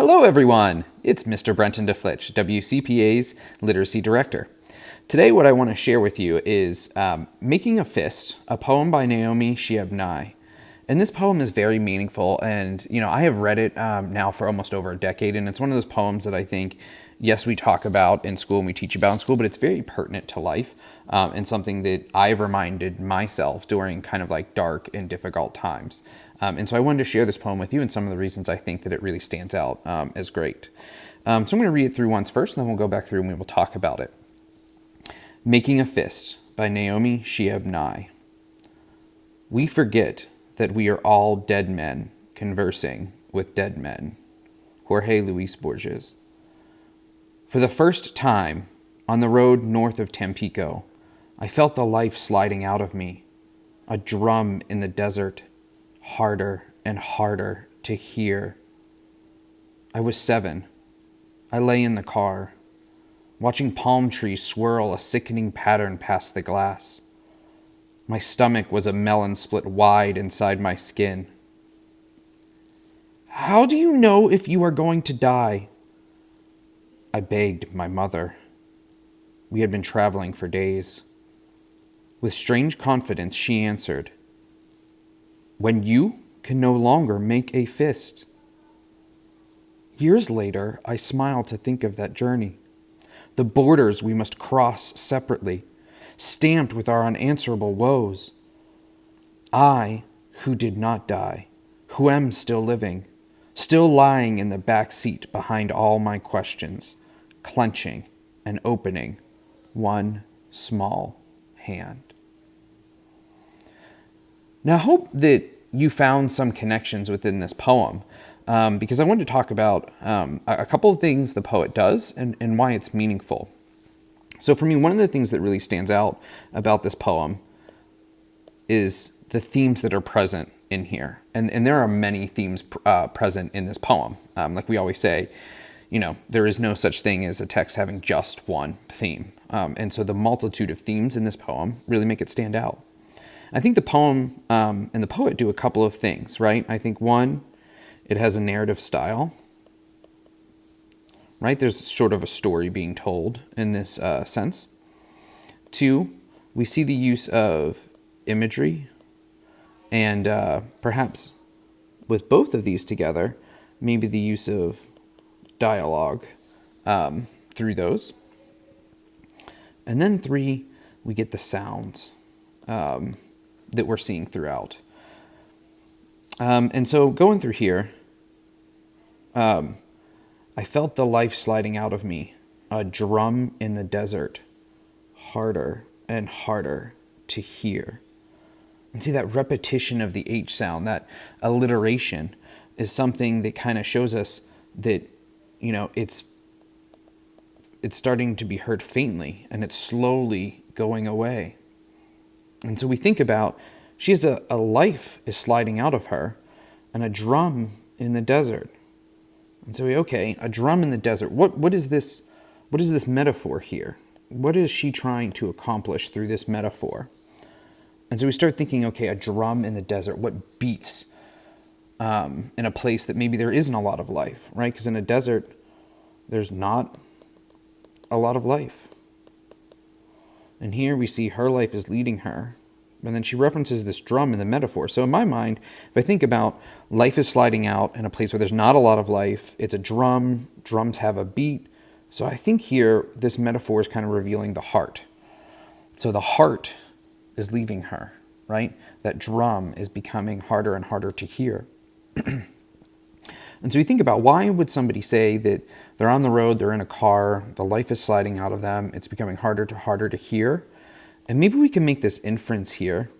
Hello everyone, it's Mr. Brenton DeFlitch, WCPA's Literacy Director. Today what I want to share with you is Making a Fist, a poem by Naomi, Shihab. And this poem is very meaningful, and I have read it now for almost over a decade, and it's one of those poems that I think, yes, we talk about in school and we teach about in school, but it's very pertinent to life and something that I've reminded myself during kind of like dark and difficult times. And so I wanted to share this poem with you and some of the reasons I think that it really stands out as great. So I'm going to read it through once first, and then we'll go back through and we will talk about it. Making a Fist by Naomi, Shihab. We forget that we are all dead men conversing with dead men. Jorge Luis Borges. For the first time, on the road north of Tampico, I felt the life sliding out of me, a drum in the desert, harder and harder to hear. I was 7. I lay in the car, watching palm trees swirl a sickening pattern past the glass. My stomach was a melon split wide inside my skin. How do you know if you are going to die? I begged my mother. We had been traveling for days. With strange confidence, she answered, when you can no longer make a fist. Years later, I smile to think of that journey, the borders we must cross separately, stamped with our unanswerable woes. I, who did not die, who am still living, still lying in the back seat behind all my questions, clenching and opening one small hand. Now, I hope that you found some connections within this poem, because I wanted to talk about a couple of things the poet does and why it's meaningful. So for me, one of the things that really stands out about this poem is the themes that are present in here. And there are many themes present in this poem. Like we always say, there is no such thing as a text having just one theme. And so the multitude of themes in this poem really make it stand out. I think the poem and the poet do a couple of things, right? I think one, it has a narrative style, right? There's sort of a story being told in this sense. 2, we see the use of imagery, and perhaps with both of these together, maybe the use of dialogue through those. And then 3, we get the sounds that we're seeing throughout. And so going through here, I felt the life sliding out of me, a drum in the desert, harder and harder to hear. And see, that repetition of the H sound, that alliteration, is something that kind of shows us that, it's starting to be heard faintly, and it's slowly going away. And so we think about, she has a life is sliding out of her, and a drum in the desert. And so a drum in the desert. What is this metaphor here? What is she trying to accomplish through this metaphor? And so we start thinking, a drum in the desert. What beats in a place that maybe there isn't a lot of life, right? Because in a desert, there's not a lot of life. And here we see her life is leading her. And then she references this drum in the metaphor. So in my mind, if I think about life is sliding out in a place where there's not a lot of life, it's a drum, drums have a beat. So I think here, this metaphor is kind of revealing the heart. So the heart is leaving her, right? That drum is becoming harder and harder to hear. And so we think about, why would somebody say that they're on the road, they're in a car, the life is sliding out of them, it's becoming harder to hear? And maybe we can make this inference here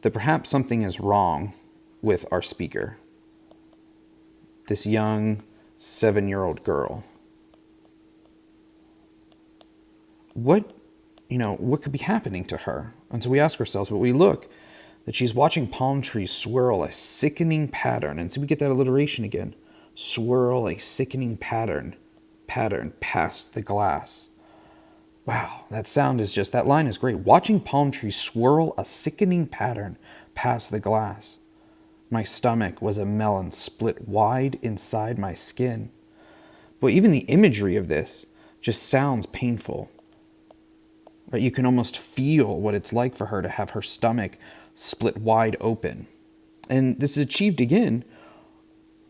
that perhaps something is wrong with our speaker, this young 7-year-old girl. What could be happening to her? And so we ask ourselves, we look that she's watching palm trees swirl a sickening pattern. And so we get that alliteration again. Swirl a sickening pattern past the glass. Wow, that line is great. Watching palm trees swirl a sickening pattern past the glass. My stomach was a melon split wide inside my skin. But even the imagery of this just sounds painful. Right? You can almost feel what it's like for her to have her stomach split wide open. And this is achieved again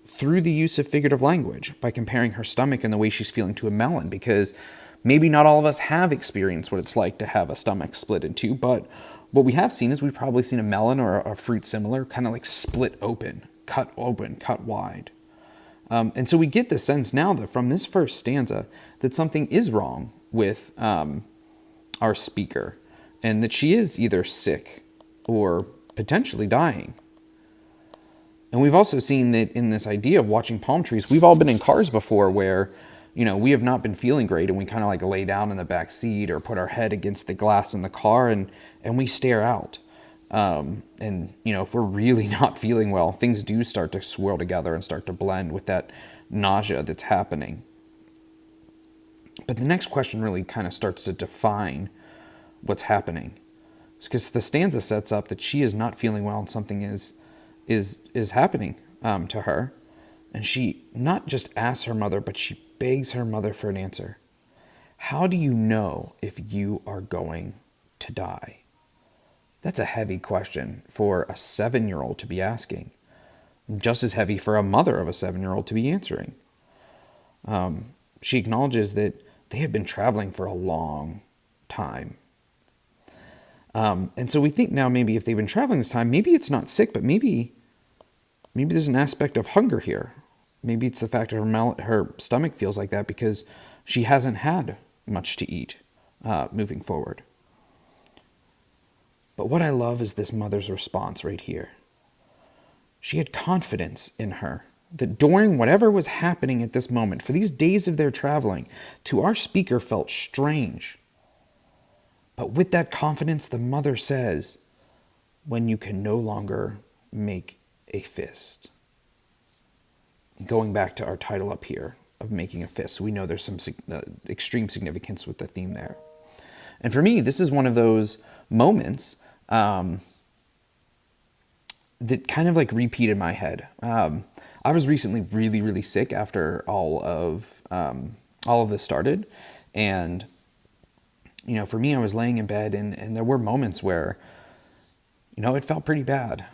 through the use of figurative language by comparing her stomach and the way she's feeling to a melon, because maybe not all of us have experienced what it's like to have a stomach split in two, but what we have seen is we've probably seen a melon or a fruit similar kind of like split open, cut wide. And so we get the sense now that from this first stanza that something is wrong with our speaker, and that she is either sick or potentially dying. And we've also seen that in this idea of watching palm trees, we've all been in cars before where, we have not been feeling great and we kind of like lay down in the back seat or put our head against the glass in the car and we stare out. If we're really not feeling well, things do start to swirl together and start to blend with that nausea that's happening. But the next question really kind of starts to define what's happening. It's because the stanza sets up that she is not feeling well and something is happening to her. And she not just asks her mother, but she begs her mother for an answer. How do you know if you are going to die? That's a heavy question for a 7-year-old to be asking. Just as heavy for a mother of a 7-year-old to be answering. She acknowledges that they have been traveling for a long time. And so we think now maybe if they've been traveling this time, maybe it's not sick, but maybe there's an aspect of hunger here. Maybe it's the fact that her stomach feels like that because she hasn't had much to eat moving forward. But what I love is this mother's response right here. She had confidence in her that during whatever was happening at this moment, for these days of their traveling, to our speaker felt strange. But with that confidence, the mother says, when you can no longer make a fist. Going back to our title up here of making a fist, we know there's some extreme significance with the theme there. And for me, this is one of those moments that kind of like repeat in my head. I was recently really, really sick after all of this started. And, for me, I was laying in bed and there were moments where, it felt pretty bad.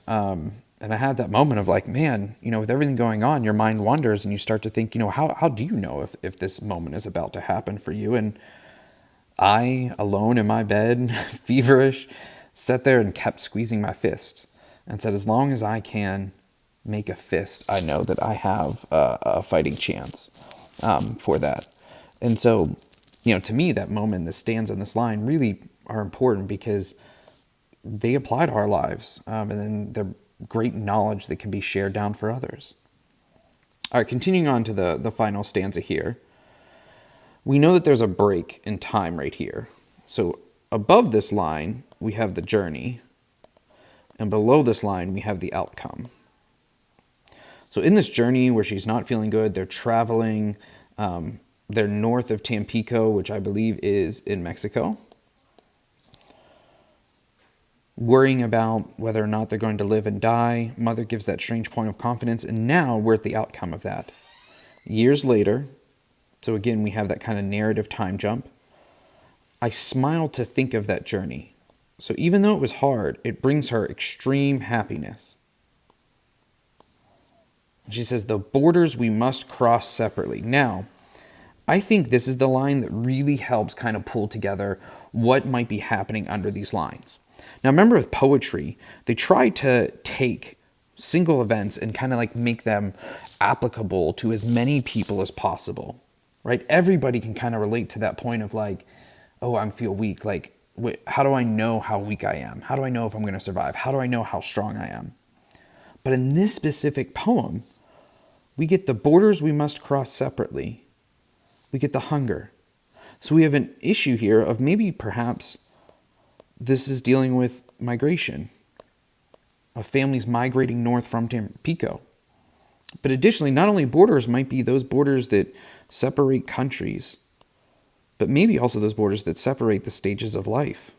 And I had that moment of like, man, with everything going on, your mind wanders and you start to think, how do you know if this moment is about to happen for you? And I, alone in my bed, feverish, sat there and kept squeezing my fist and said, as long as I can make a fist, I know that I have a fighting chance for that. And so, to me, that moment, the stanza and this line really are important because they apply to our lives. And then they're great knowledge that can be shared down for others. All right, continuing on to the final stanza here. We know that there's a break in time right here. So above this line, we have the journey. And below this line, we have the outcome. So in this journey where she's not feeling good, they're traveling. They're north of Tampico, which I believe is in Mexico. Worrying about whether or not they're going to live and die. Mother gives that strange point of confidence. And now we're at the outcome of that. Years later, so again, we have that kind of narrative time jump. I smile to think of that journey. So even though it was hard, it brings her extreme happiness. She says, the borders we must cross separately. Now, I think this is the line that really helps kind of pull together what might be happening under these lines. Now, remember with poetry, they try to take single events and kind of like make them applicable to as many people as possible, right? Everybody can kind of relate to that point of like, oh, I feel weak. Like, how do I know how weak I am? How do I know if I'm going to survive? How do I know how strong I am? But in this specific poem, we get the borders we must cross separately. We get the hunger. So we have an issue here of maybe perhaps this is dealing with migration, of families migrating north from Tampico. But additionally, not only borders might be those borders that separate countries, but maybe also those borders that separate the stages of life.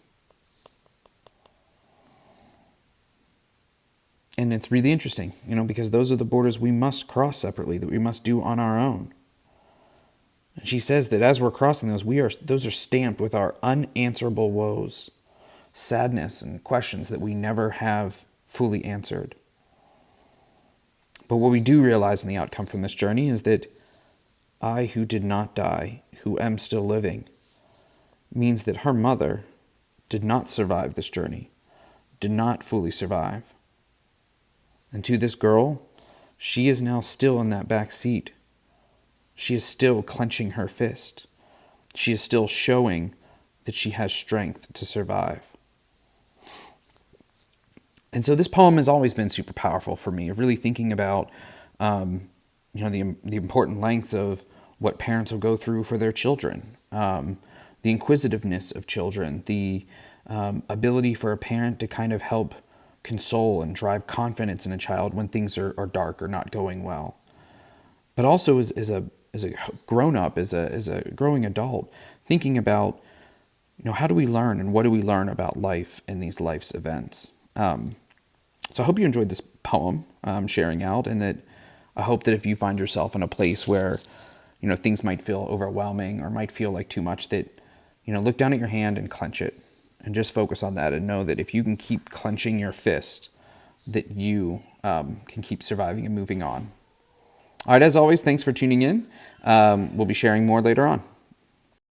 And it's really interesting, because those are the borders we must cross separately, that we must do on our own. And she says that as we're crossing those are stamped with our unanswerable woes, sadness, and questions that we never have fully answered. But what we do realize in the outcome from this journey is that I, who did not die, who am still living, means that her mother did not survive this journey, did not fully survive. And to this girl, she is now still in that back seat. She is still clenching her fist. She is still showing that she has strength to survive. And so this poem has always been super powerful for me, really thinking about the important length of what parents will go through for their children, the inquisitiveness of children, the ability for a parent to kind of help console and drive confidence in a child when things are dark or not going well. But also as a grown-up, as a growing adult, thinking about, how do we learn and what do we learn about life in these life's events? So I hope you enjoyed this poem sharing out, and that I hope that if you find yourself in a place where, things might feel overwhelming or might feel like too much, that, look down at your hand and clench it and just focus on that and know that if you can keep clenching your fist, that you can keep surviving and moving on. All right, as always, thanks for tuning in. We'll be sharing more later on.